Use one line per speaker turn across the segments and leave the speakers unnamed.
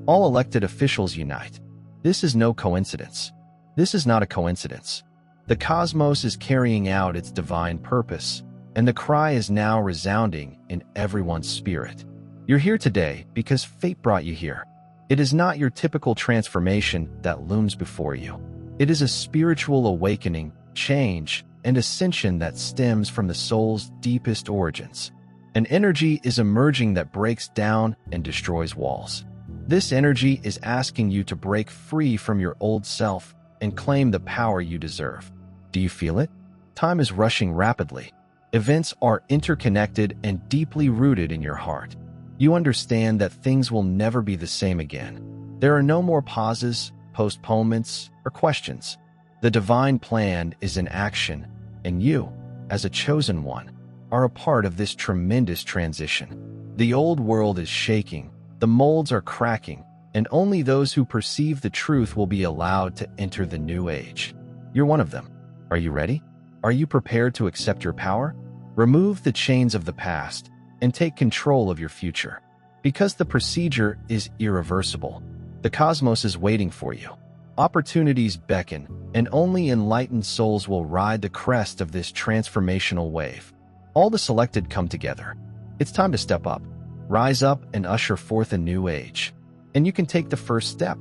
All elected officials unite. This is no coincidence. This is not a coincidence. The cosmos is carrying out its divine purpose, and the cry is now resounding in everyone's spirit. You're here today because fate brought you here. It is not your typical transformation that looms before you. It is a spiritual awakening, change, and ascension that stems from the soul's deepest origins. An energy is emerging that breaks down and destroys walls. This energy is asking you to break free from your old self and claim the power you deserve. Do you feel it? Time is rushing rapidly. Events are interconnected and deeply rooted in your heart. You understand that things will never be the same again. There are no more pauses, postponements, or questions. The divine plan is in action, and you, as a chosen one, are a part of this tremendous transition. The old world is shaking, the molds are cracking, and only those who perceive the truth will be allowed to enter the new age. You're one of them. Are you ready? Are you prepared to accept your power? Remove the chains of the past and take control of your future. Because the procedure is irreversible, the cosmos is waiting for you. Opportunities beckon, and only enlightened souls will ride the crest of this transformational wave. All the selected come together. It's time to step up, rise up, and usher forth a new age. And you can take the first step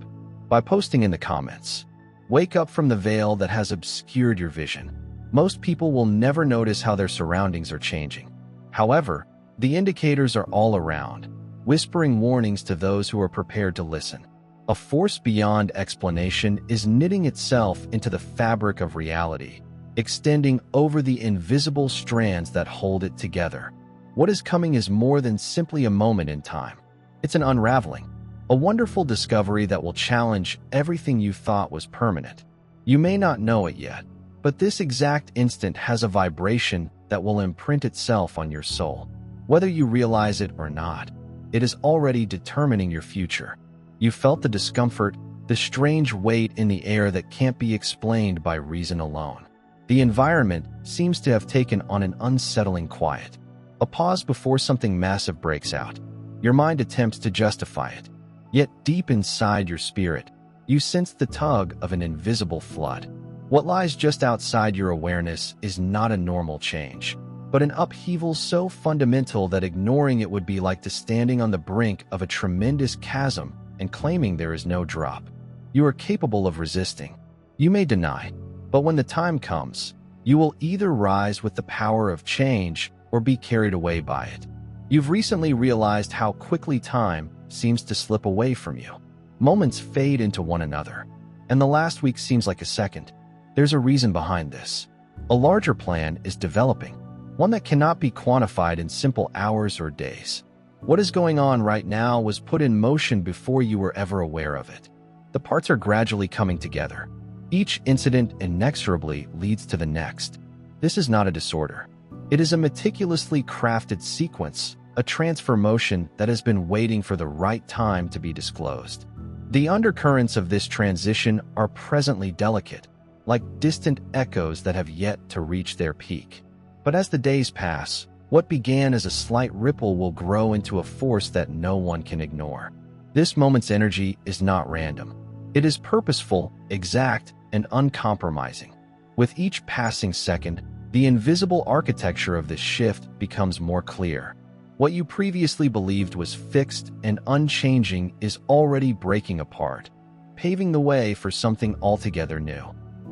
by posting in the comments. Wake up from the veil that has obscured your vision. Most people will never notice how their surroundings are changing. However, the indicators are all around, whispering warnings to those who are prepared to listen. A force beyond explanation is knitting itself into the fabric of reality, extending over the invisible strands that hold it together. What is coming is more than simply a moment in time. It's an unraveling, a wonderful discovery that will challenge everything you thought was permanent. You may not know it yet, but this exact instant has a vibration that will imprint itself on your soul. Whether you realize it or not, it is already determining your future. You felt the discomfort, the strange weight in the air that can't be explained by reason alone. The environment seems to have taken on an unsettling quiet. A pause before something massive breaks out. Your mind attempts to justify it. Yet deep inside your spirit, you sense the tug of an invisible flood. What lies just outside your awareness is not a normal change, but an upheaval so fundamental that ignoring it would be like standing on the brink of a tremendous chasm and claiming there is no drop. You are capable of resisting. You may deny, but when the time comes, you will either rise with the power of change or be carried away by it. You've recently realized how quickly time seems to slip away from you. Moments fade into one another, and the last week seems like a second. There's a reason behind this. A larger plan is developing, one that cannot be quantified in simple hours or days. What is going on right now was put in motion before you were ever aware of it. The parts are gradually coming together. Each incident inexorably leads to the next. This is not a disorder. It is a meticulously crafted sequence, a transformation that has been waiting for the right time to be disclosed. The undercurrents of this transition are presently delicate, like distant echoes that have yet to reach their peak. But as the days pass, what began as a slight ripple will grow into a force that no one can ignore. This moment's energy is not random. It is purposeful, exact, and uncompromising. With each passing second, the invisible architecture of this shift becomes more clear. What you previously believed was fixed and unchanging is already breaking apart, paving the way for something altogether new.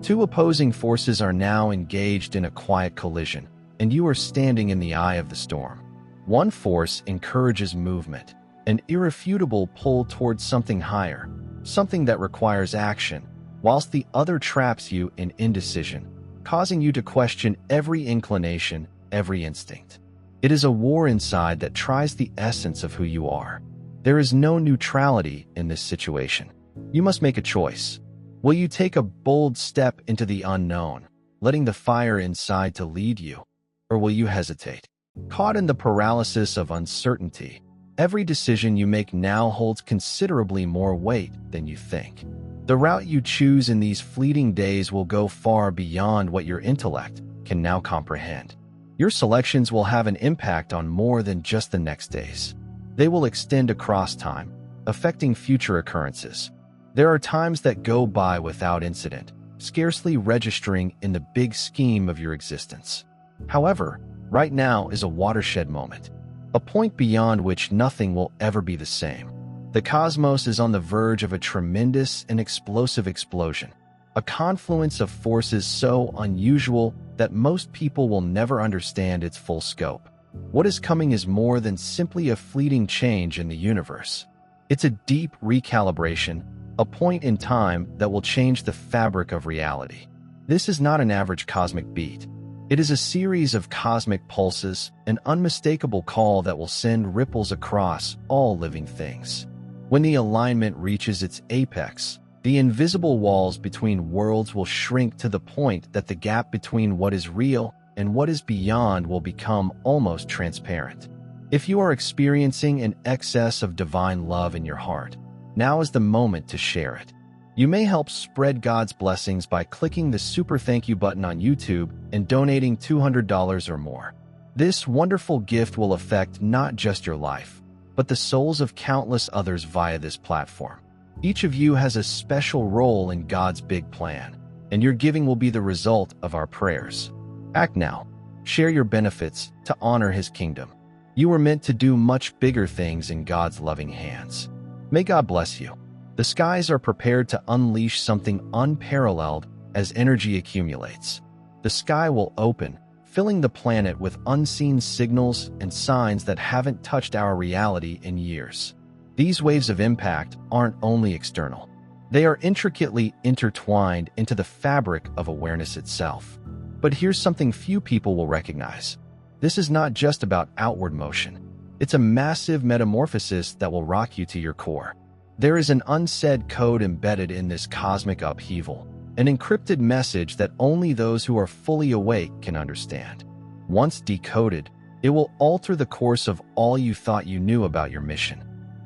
Two opposing forces are now engaged in a quiet collision, and you are standing in the eye of the storm. One force encourages movement, an irrefutable pull towards something higher, something that requires action, whilst the other traps you in indecision, causing you to question every inclination, every instinct. It is a war inside that tries the essence of who you are. There is no neutrality in this situation. You must make a choice. Will you take a bold step into the unknown, letting the fire inside to lead you? Or will you hesitate? Caught in the paralysis of uncertainty, every decision you make now holds considerably more weight than you think. The route you choose in these fleeting days will go far beyond what your intellect can now comprehend. Your selections will have an impact on more than just the next days. They will extend across time, affecting future occurrences. There are times that go by without incident, scarcely registering in the big scheme of your existence. However, right now is a watershed moment, a point beyond which nothing will ever be the same. The cosmos is on the verge of a tremendous and explosive explosion, a confluence of forces so unusual that most people will never understand its full scope. What is coming is more than simply a fleeting change in the universe. It's a deep recalibration, a point in time that will change the fabric of reality. This is not an average cosmic beat. It is a series of cosmic pulses, an unmistakable call that will send ripples across all living things. When the alignment reaches its apex, the invisible walls between worlds will shrink to the point that the gap between what is real and what is beyond will become almost transparent. If you are experiencing an excess of divine love in your heart, now is the moment to share it. You may help spread God's blessings by clicking the super thank you button on YouTube and donating $200 or more. This wonderful gift will affect not just your life, but the souls of countless others via this platform. Each of you has a special role in God's big plan, and your giving will be the result of our prayers. Act now. Share your benefits to honor His kingdom. You were meant to do much bigger things in God's loving hands. May God bless you. The skies are prepared to unleash something unparalleled as energy accumulates. The sky will open, filling the planet with unseen signals and signs that haven't touched our reality in years. These waves of impact aren't only external. They are intricately intertwined into the fabric of awareness itself. But here's something few people will recognize. This is not just about outward motion. It's a massive metamorphosis that will rock you to your core. There is an unsaid code embedded in this cosmic upheaval, an encrypted message that only those who are fully awake can understand. Once decoded, it will alter the course of all you thought you knew about your mission.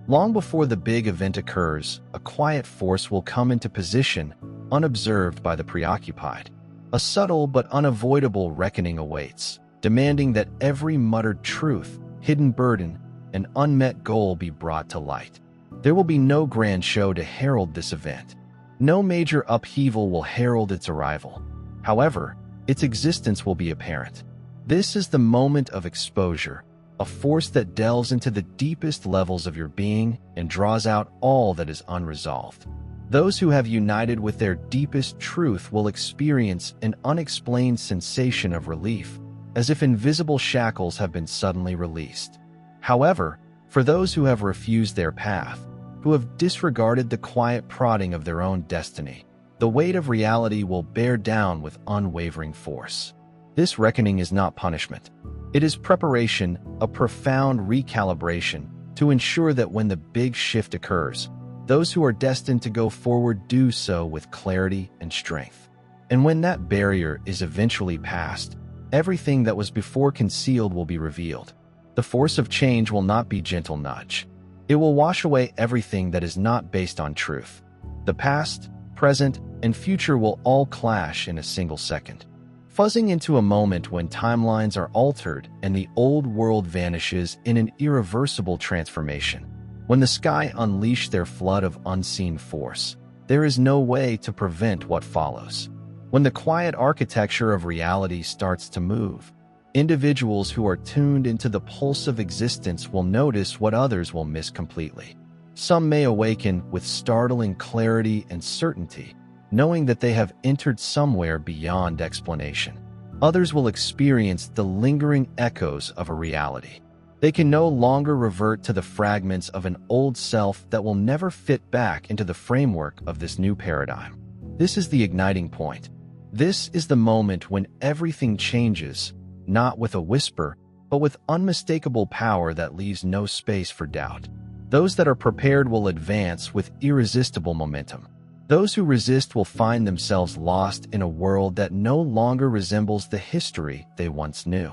Long before the big event occurs, a quiet force will come into position, unobserved by the preoccupied. A subtle but unavoidable reckoning awaits, demanding that every muttered truth, hidden burden, and unmet goal be brought to light. There will be no grand show to herald this event. No major upheaval will herald its arrival. However, its existence will be apparent. This is the moment of exposure, a force that delves into the deepest levels of your being and draws out all that is unresolved. Those who have united with their deepest truth will experience an unexplained sensation of relief, as if invisible shackles have been suddenly released. However, for those who have refused their path, who have disregarded the quiet prodding of their own destiny, the weight of reality will bear down with unwavering force. This reckoning is not punishment. It is preparation, a profound recalibration, to ensure that when the big shift occurs, those who are destined to go forward do so with clarity and strength. And when that barrier is eventually passed, everything that was before concealed will be revealed. The force of change will not be gentle nudge. It will wash away everything that is not based on truth. The past, present, and future will all clash in a single second, fuzzing into a moment when timelines are altered and the old world vanishes in an irreversible transformation. When the sky unleash their flood of unseen force, there is no way to prevent what follows. When the quiet architecture of reality starts to move, individuals who are tuned into the pulse of existence will notice what others will miss completely. Some may awaken with startling clarity and certainty, knowing that they have entered somewhere beyond explanation. Others will experience the lingering echoes of a reality. They can no longer revert to the fragments of an old self that will never fit back into the framework of this new paradigm. This is the igniting point. This is the moment when everything changes, not with a whisper, but with unmistakable power that leaves no space for doubt. Those that are prepared will advance with irresistible momentum. Those who resist will find themselves lost in a world that no longer resembles the history they once knew.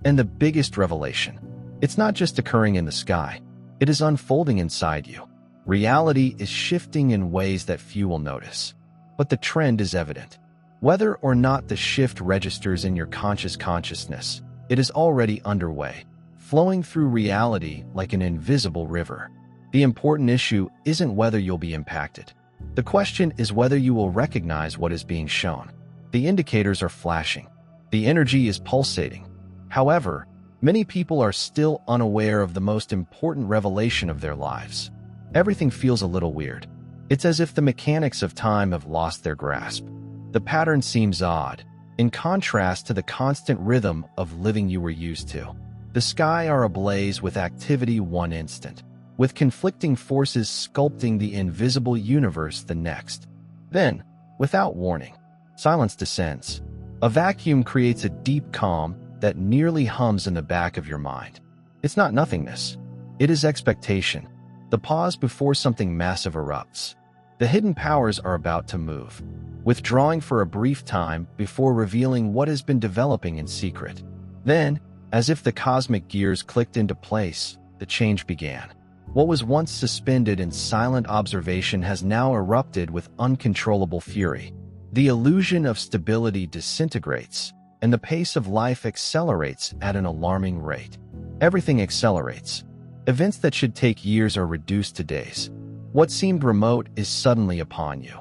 And the biggest revelation, it's not just occurring in the sky, it is unfolding inside you. Reality is shifting in ways that few will notice, but the trend is evident. Whether or not the shift registers in your consciousness, it is already underway, flowing through reality like an invisible river. The important issue isn't whether you'll be impacted. The question is whether you will recognize what is being shown. The indicators are flashing. The energy is pulsating. However, many people are still unaware of the most important revelation of their lives. Everything feels a little weird. It's as if the mechanics of time have lost their grasp. The pattern seems odd, in contrast to the constant rhythm of living you were used to. The sky are ablaze with activity one instant, with conflicting forces sculpting the invisible universe the next. Then, without warning, silence descends. A vacuum creates a deep calm that nearly hums in the back of your mind. It's not nothingness. It is expectation, the pause before something massive erupts. The hidden powers are about to move, withdrawing for a brief time before revealing what has been developing in secret. Then, as if the cosmic gears clicked into place, the change began. What was once suspended in silent observation has now erupted with uncontrollable fury. The illusion of stability disintegrates, and the pace of life accelerates at an alarming rate. Everything accelerates. Events that should take years are reduced to days. What seemed remote is suddenly upon you.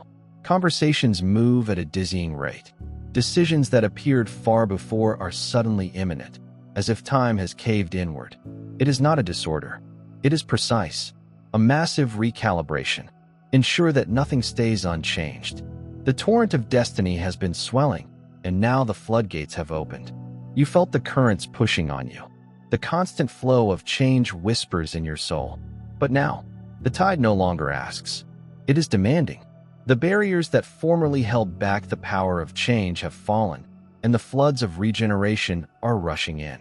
Conversations move at a dizzying rate. Decisions that appeared far before are suddenly imminent, as if time has caved inward. It is not a disorder. It is precise, a massive recalibration. Ensure that nothing stays unchanged. The torrent of destiny has been swelling, and now the floodgates have opened. You felt the currents pushing on you. The constant flow of change whispers in your soul. But now, the tide no longer asks. It is demanding. The barriers that formerly held back the power of change have fallen, and the floods of regeneration are rushing in.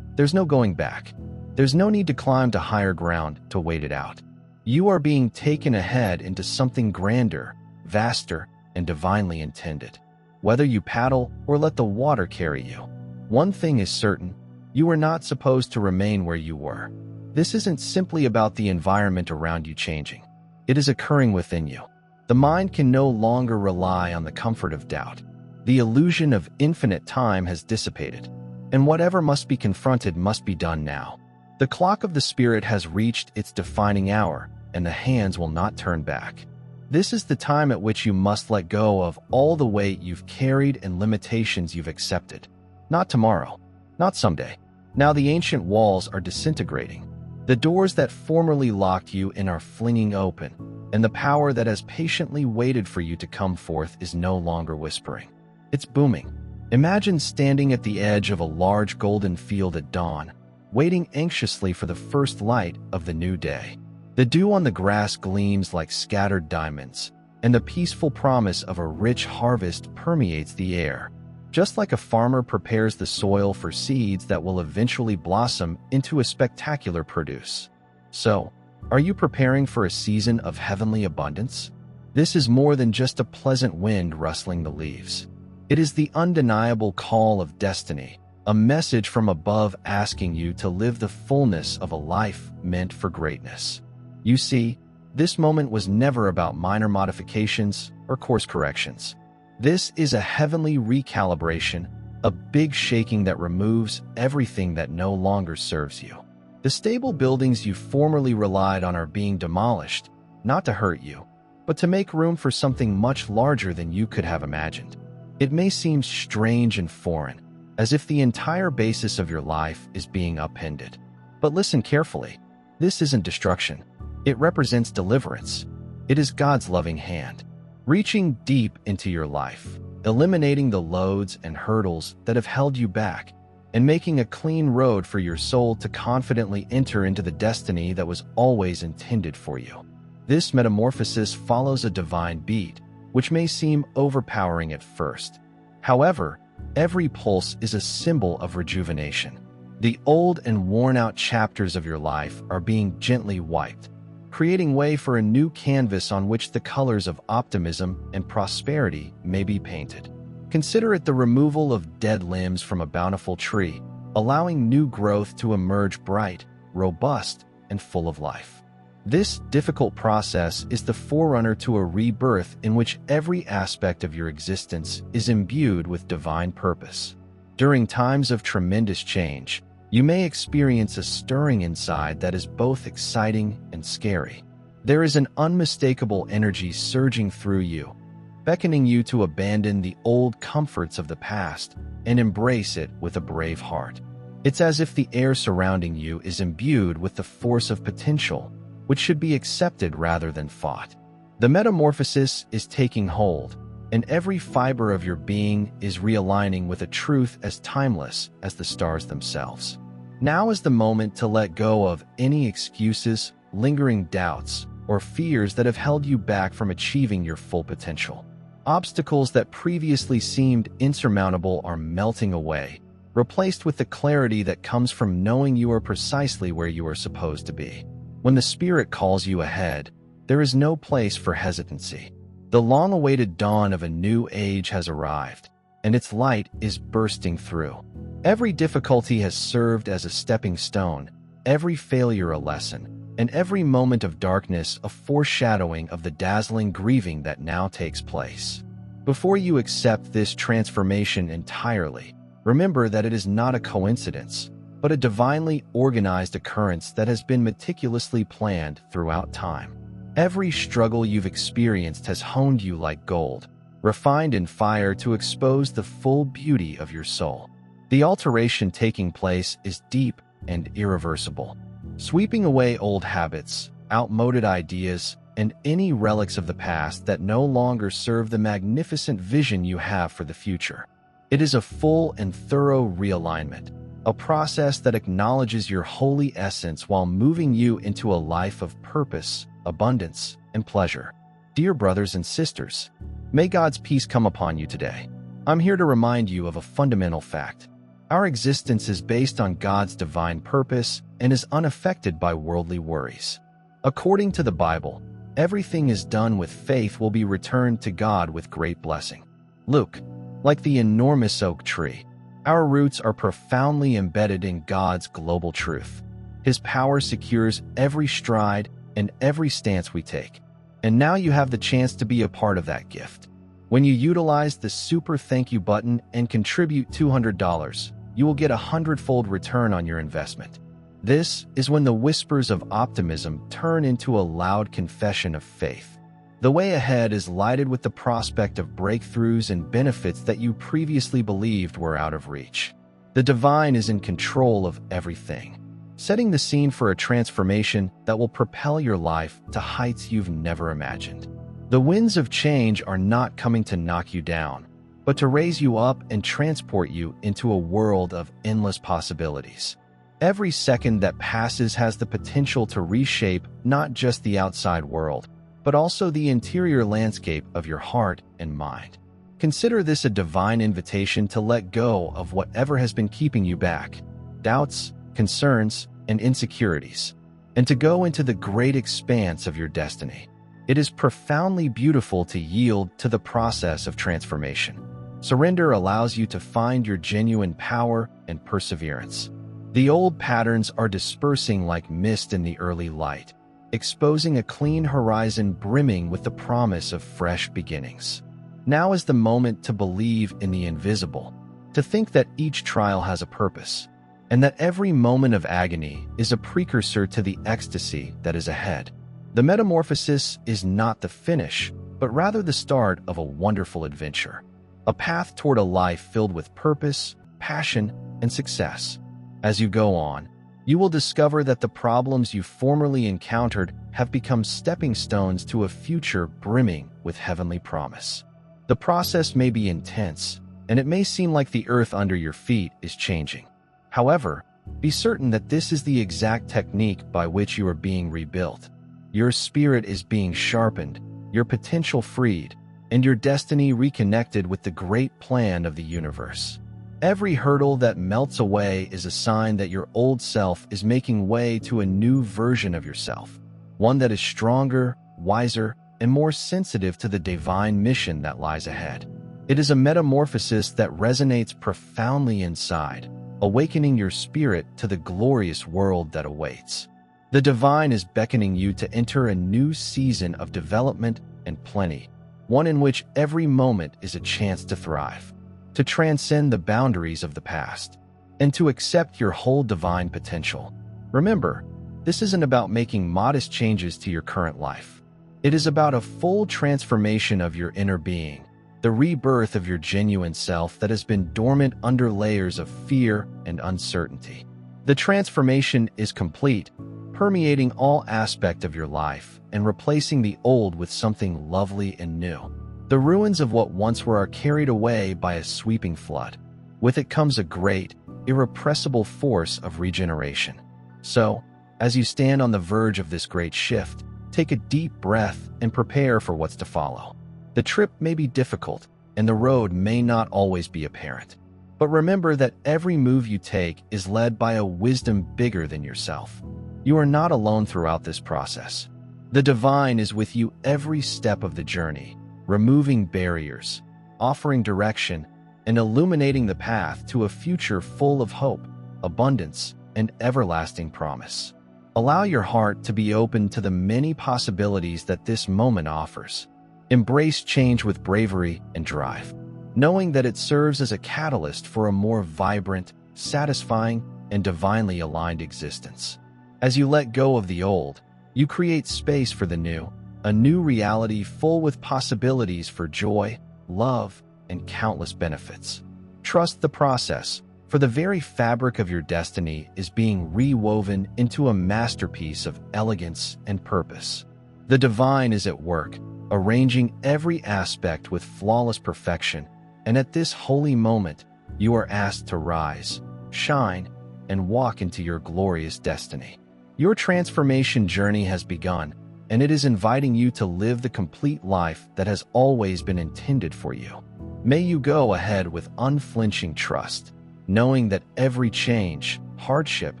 There's no going back. There's no need to climb to higher ground to wait it out. You are being taken ahead into something grander, vaster, and divinely intended. Whether you paddle or let the water carry you, one thing is certain: you are not supposed to remain where you were. This isn't simply about the environment around you changing. It is occurring within you. The mind can no longer rely on the comfort of doubt. The illusion of infinite time has dissipated, and whatever must be confronted must be done now. The clock of the spirit has reached its defining hour, and the hands will not turn back. This is the time at which you must let go of all the weight you've carried and limitations you've accepted. Not tomorrow, not someday. Now the ancient walls are disintegrating. The doors that formerly locked you in are flinging open, and the power that has patiently waited for you to come forth is no longer whispering. It's booming. Imagine standing at the edge of a large golden field at dawn, waiting anxiously for the first light of the new day. The dew on the grass gleams like scattered diamonds, and the peaceful promise of a rich harvest permeates the air. Just like a farmer prepares the soil for seeds that will eventually blossom into a spectacular produce. So, are you preparing for a season of heavenly abundance? This is more than just a pleasant wind rustling the leaves. It is the undeniable call of destiny, a message from above asking you to live the fullness of a life meant for greatness. You see, this moment was never about minor modifications or course corrections. This is a heavenly recalibration, a big shaking that removes everything that no longer serves you. The stable buildings you formerly relied on are being demolished, not to hurt you, but to make room for something much larger than you could have imagined. It may seem strange and foreign, as if the entire basis of your life is being upended. But listen carefully. This isn't destruction. It represents deliverance. It is God's loving hand, reaching deep into your life, eliminating the loads and hurdles that have held you back, and making a clean road for your soul to confidently enter into the destiny that was always intended for you. This metamorphosis follows a divine beat, which may seem overpowering at first. However, every pulse is a symbol of rejuvenation. The old and worn-out chapters of your life are being gently wiped, creating way for a new canvas on which the colors of optimism and prosperity may be painted. Consider it the removal of dead limbs from a bountiful tree, allowing new growth to emerge bright, robust, and full of life. This difficult process is the forerunner to a rebirth in which every aspect of your existence is imbued with divine purpose. During times of tremendous change, you may experience a stirring inside that is both exciting and scary. There is an unmistakable energy surging through you, beckoning you to abandon the old comforts of the past and embrace it with a brave heart. It's as if the air surrounding you is imbued with the force of potential, which should be accepted rather than fought. The metamorphosis is taking hold, and every fiber of your being is realigning with a truth as timeless as the stars themselves. Now is the moment to let go of any excuses, lingering doubts, or fears that have held you back from achieving your full potential. Obstacles that previously seemed insurmountable are melting away, replaced with the clarity that comes from knowing you are precisely where you are supposed to be. When the Spirit calls you ahead, there is no place for hesitancy. The long-awaited dawn of a new age has arrived, and its light is bursting through. Every difficulty has served as a stepping stone, every failure a lesson, and every moment of darkness a foreshadowing of the dazzling grieving that now takes place. Before you accept this transformation entirely, remember that it is not a coincidence, but a divinely organized occurrence that has been meticulously planned throughout time. Every struggle you've experienced has honed you like gold, refined in fire to expose the full beauty of your soul. The alteration taking place is deep and irreversible, sweeping away old habits, outmoded ideas, and any relics of the past that no longer serve the magnificent vision you have for the future. It is a full and thorough realignment, a process that acknowledges your holy essence while moving you into a life of purpose, abundance, and pleasure. Dear brothers and sisters, may God's peace come upon you today. I'm here to remind you of a fundamental fact. Our existence is based on God's divine purpose and is unaffected by worldly worries. According to the Bible, everything is done with faith will be returned to God with great blessing. Luke, like the enormous oak tree, our roots are profoundly embedded in God's global truth. His power secures every stride and every stance we take. And now you have the chance to be a part of that gift. When you utilize the super thank you button and contribute $200, you will get a 100-fold return on your investment. This is when the whispers of optimism turn into a loud confession of faith. The way ahead is lighted with the prospect of breakthroughs and benefits that you previously believed were out of reach. The divine is in control of everything, setting the scene for a transformation that will propel your life to heights you've never imagined. The winds of change are not coming to knock you down, but to raise you up and transport you into a world of endless possibilities. Every second that passes has the potential to reshape not just the outside world, but also the interior landscape of your heart and mind. Consider this a divine invitation to let go of whatever has been keeping you back, doubts, concerns, and insecurities, and to go into the great expanse of your destiny. It is profoundly beautiful to yield to the process of transformation. Surrender allows you to find your genuine power and perseverance. The old patterns are dispersing like mist in the early light, exposing a clean horizon brimming with the promise of fresh beginnings. Now is the moment to believe in the invisible, to think that each trial has a purpose, and that every moment of agony is a precursor to the ecstasy that is ahead. The metamorphosis is not the finish, but rather the start of a wonderful adventure, a path toward a life filled with purpose, passion, and success. As you go on, you will discover that the problems you formerly encountered have become stepping stones to a future brimming with heavenly promise. The process may be intense, and it may seem like the earth under your feet is changing. However, be certain that this is the exact technique by which you are being rebuilt. Your spirit is being sharpened, your potential freed, and your destiny reconnected with the great plan of the universe. Every hurdle that melts away is a sign that your old self is making way to a new version of yourself, one that is stronger, wiser, and more sensitive to the divine mission that lies ahead. It is a metamorphosis that resonates profoundly inside, awakening your spirit to the glorious world that awaits. The divine is beckoning you to enter a new season of development and plenty, one in which every moment is a chance to thrive, to transcend the boundaries of the past, and to accept your whole divine potential. Remember, This isn't about making modest changes to your current life. It is about a full transformation of your inner being, the rebirth of your genuine self that has been dormant under layers of fear and uncertainty. The transformation is complete, permeating all aspects of your life and replacing the old with something lovely and new. The ruins of what once were are carried away by a sweeping flood. With it comes a great, irrepressible force of regeneration. So, as you stand on the verge of this great shift, take a deep breath and prepare for what's to follow. The trip may be difficult, and the road may not always be apparent. But remember that every move you take is led by a wisdom bigger than yourself. You are not alone throughout this process. The divine is with you every step of the journey, removing barriers, offering direction, and illuminating the path to a future full of hope, abundance, and everlasting promise. Allow your heart to be open to the many possibilities that this moment offers. Embrace change with bravery and drive, knowing that it serves as a catalyst for a more vibrant, satisfying, and divinely aligned existence. As you let go of the old, you create space for the new, a new reality full with possibilities for joy, love, and countless benefits. Trust the process, for the very fabric of your destiny is being rewoven into a masterpiece of elegance and purpose. The divine is at work, arranging every aspect with flawless perfection, and at this holy moment, you are asked to rise, shine, and walk into your glorious destiny. Your transformation journey has begun, and it is inviting you to live the complete life that has always been intended for you. May you go ahead with unflinching trust, knowing that every change, hardship,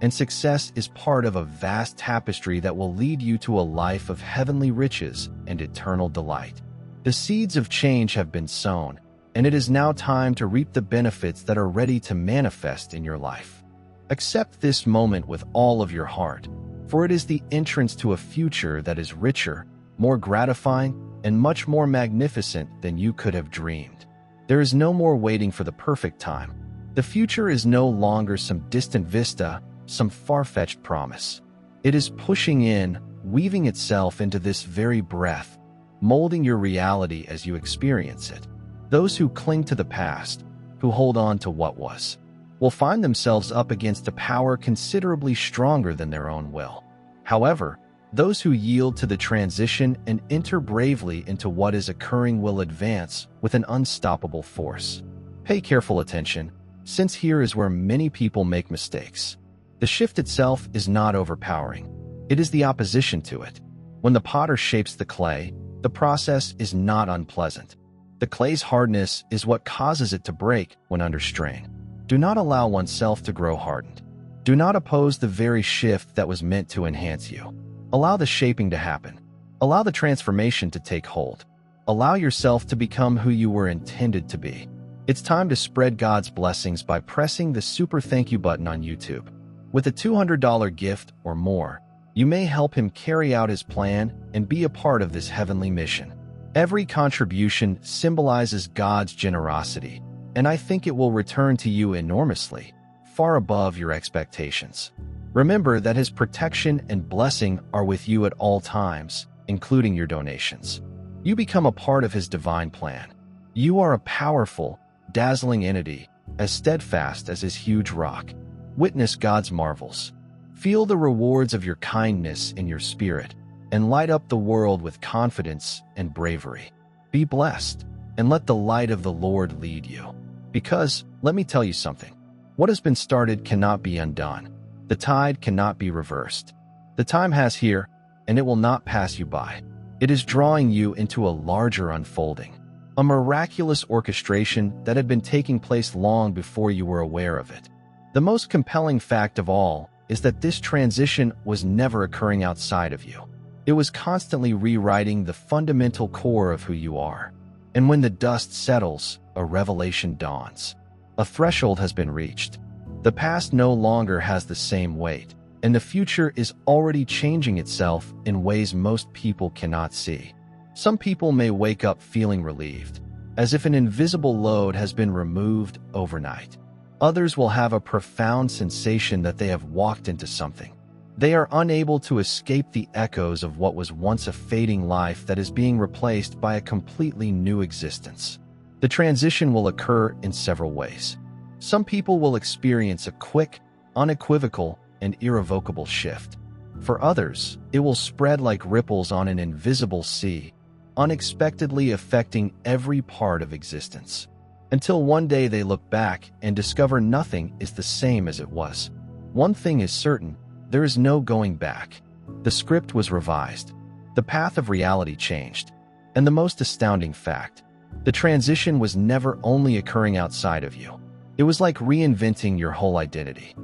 and success is part of a vast tapestry that will lead you to a life of heavenly riches and eternal delight. The seeds of change have been sown, and it is now time to reap the benefits that are ready to manifest in your life. Accept this moment with all of your heart, for it is the entrance to a future that is richer, more gratifying, and much more magnificent than you could have dreamed. There is no more waiting for the perfect time. The future is no longer some distant vista, some far-fetched promise. It is pushing in, weaving itself into this very breath, molding your reality as you experience it. Those who cling to the past, who hold on to what was, will find themselves up against a power considerably stronger than their own will. However, those who yield to the transition and enter bravely into what is occurring will advance with an unstoppable force. Pay careful attention, since here is where many people make mistakes. The shift itself is not overpowering. It is the opposition to it. When the potter shapes the clay, the process is not unpleasant. The clay's hardness is what causes it to break when under strain. Do not allow oneself to grow hardened. Do not oppose the very shift that was meant to enhance you. Allow the shaping to happen. Allow the transformation to take hold. Allow yourself to become who you were intended to be. It's time to spread God's blessings by pressing the super thank you button on YouTube. With a $200 gift or more, you may help him carry out his plan and be a part of this heavenly mission. Every contribution symbolizes God's generosity, and I think it will return to you enormously, far above your expectations. Remember that his protection and blessing are with you at all times, including your donations. You become a part of his divine plan. You are a powerful, dazzling entity, as steadfast as his huge rock. Witness God's marvels. Feel the rewards of your kindness in your spirit, and light up the world with confidence and bravery. Be blessed, and let the light of the Lord lead you. Because, let me tell you something, what has been started cannot be undone. The tide cannot be reversed. The time has here, and it will not pass you by. It is drawing you into a larger unfolding, a miraculous orchestration that had been taking place long before you were aware of it. The most compelling fact of all is that this transition was never occurring outside of you. It was constantly rewriting the fundamental core of who you are. And when the dust settles, a revelation dawns. A threshold has been reached. The past no longer has the same weight, and the future is already changing itself in ways most people cannot see. Some people may wake up feeling relieved, as if an invisible load has been removed overnight. Others will have a profound sensation that they have walked into something They are unable to escape the echoes of what was once a fading life that is being replaced by a completely new existence. The transition will occur in several ways. Some people will experience a quick, unequivocal, and irrevocable shift. For others, it will spread like ripples on an invisible sea, unexpectedly affecting every part of existence. Until one day they look back and discover nothing is the same as it was. One thing is certain, there is no going back. The script was revised. The path of reality changed. And the most astounding fact, the transition was never only occurring outside of you. It was like reinventing your whole identity.